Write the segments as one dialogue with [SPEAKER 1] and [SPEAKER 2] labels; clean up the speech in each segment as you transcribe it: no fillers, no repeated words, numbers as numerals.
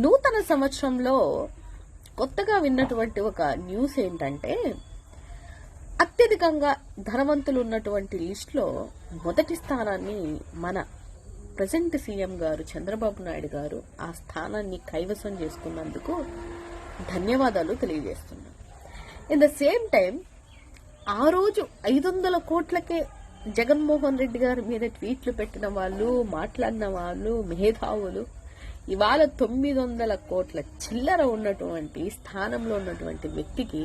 [SPEAKER 1] నూతన సంవత్సరంలో కొత్తగా విన్నటువంటి ఒక న్యూస్ ఏంటంటే అత్యధికంగా ధనవంతులు ఉన్నటువంటి లిస్టులో మొదటి స్థానాన్ని మన ప్రజెంట్ సీఎం గారు చంద్రబాబు నాయుడు గారు ఆ స్థానాన్ని కైవసం చేసుకున్నందుకు ధన్యవాదాలు తెలియజేస్తున్నాం. ఇన్ ద సేమ్ టైం ఆ రోజు 500 కోట్లకే జగన్మోహన్ రెడ్డి గారి మీద ట్వీట్లు పెట్టిన వాళ్ళు, మాట్లాడిన వాళ్ళు, మేధావులు ఇవాళ 900 కోట్ల చిల్లర ఉన్నటువంటి స్థానంలో ఉన్నటువంటి వ్యక్తికి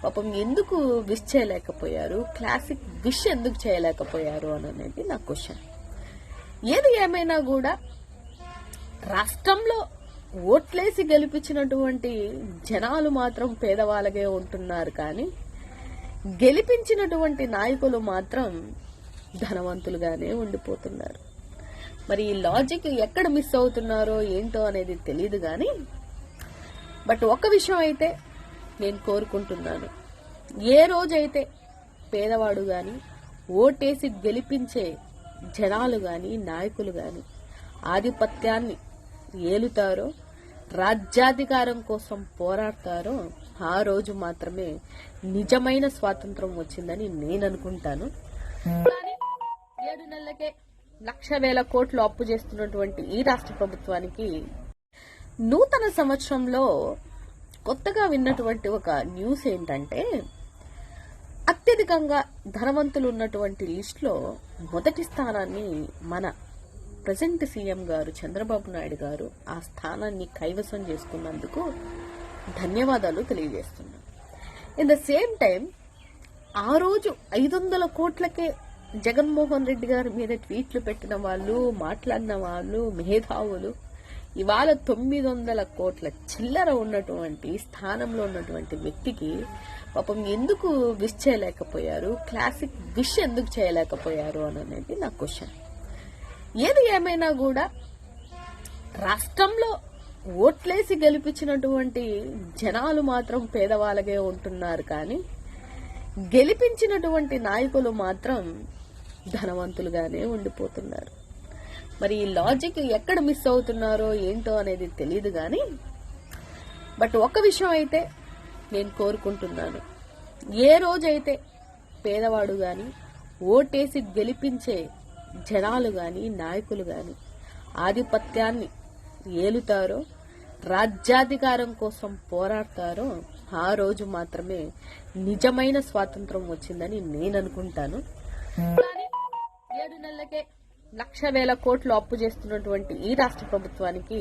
[SPEAKER 1] పాపం ఎందుకు విష్ చేయలేకపోయారు, క్లాసిక్ విష్ ఎందుకు చేయలేకపోయారు అనేది నా క్వశ్చన్. ఏది ఏమైనా కూడా రాష్ట్రంలో ఓట్లేసి గెలిపించినటువంటి జనాలు మాత్రం పేదవాళ్ళగే ఉంటున్నారు, కానీ గెలిపించినటువంటి నాయకులు మాత్రం ధనవంతులుగానే ఉండిపోతున్నారు. మరి ఈ లాజిక్ ఎక్కడ మిస్ అవుతున్నారో ఏంటో అనేది తెలియదు, కానీ బట్ ఒక విషయం అయితే నేను కోరుకుంటున్నాను, ఏ రోజైతే పేదవాడు గాని ఓటేసి గెలిపించే జనాలు గాని నాయకులు గాని ఆధిపత్యాన్ని ఏలుతారో, రాజ్యాధికారం కోసం పోరాడతారో ఆ రోజు మాత్రమే నిజమైన స్వాతంత్రం వచ్చిందని నేను అనుకుంటాను. కానీ 7 నెలలకే లక్ష కోట్లు అప్పు చేస్తున్నటువంటి ఈ రాష్ట్ర ప్రభుత్వానికి నూతన సంవత్సరంలో కొత్తగా విన్నటువంటి ఒక న్యూస్ ఏంటంటే అత్యధికంగా ధనవంతులు ఉన్నటువంటి లిస్టులో మొదటి స్థానాన్ని మన ప్రజెంట్ సీఎం గారు చంద్రబాబు నాయుడు గారు ఆ స్థానాన్ని కైవసం చేసుకున్నందుకు ధన్యవాదాలు తెలియజేస్తున్నాం. ఇన్ ద సేమ్ టైం ఆ రోజు 500 కోట్లకే జగన్మోహన్ రెడ్డి గారి మీద ట్వీట్లు పెట్టిన వాళ్ళు, మాట్లాడిన వాళ్ళు, మేధావులు ఇవాళ 900 కోట్ల చిల్లర ఉన్నటువంటి స్థానంలో ఉన్నటువంటి వ్యక్తికి పాపం ఎందుకు విష్ చేయలేకపోయారు, క్లాసిక్ విష్ ఎందుకు చేయలేకపోయారు అనేది నా క్వశ్చన్. ఏది ఏమైనా కూడా రాష్ట్రంలో ఓట్లేసి గెలిపించినటువంటి జనాలు మాత్రం పేదవాళ్ళగే ఉంటున్నారు, కానీ గెలిపించినటువంటి నాయకులు మాత్రం ధనవంతులుగానే ఉండిపోతున్నారు. మరి ఈ లాజిక్ ఎక్కడ మిస్ అవుతున్నారో ఏంటో అనేది తెలియదు, కానీ బట్ ఒక విషయం అయితే నేను కోరుకుంటున్నాను, ఏ రోజైతే పేదవాడు గాని ఓటేసి గెలిపించే జనాలు గాని నాయకులు గాని ఆధిపత్యాన్ని ఏలుతారో, రాజ్యాధికారం కోసం పోరాడతారో ఆ రోజు మాత్రమే నిజమైన స్వాతంత్రం వచ్చిందని నేను అనుకుంటాను. కానీ 7 నెలలకే లక్ష కోట్లు అప్పు చేస్తున్నటువంటి ఈ రాష్ట్ర ప్రభుత్వానికి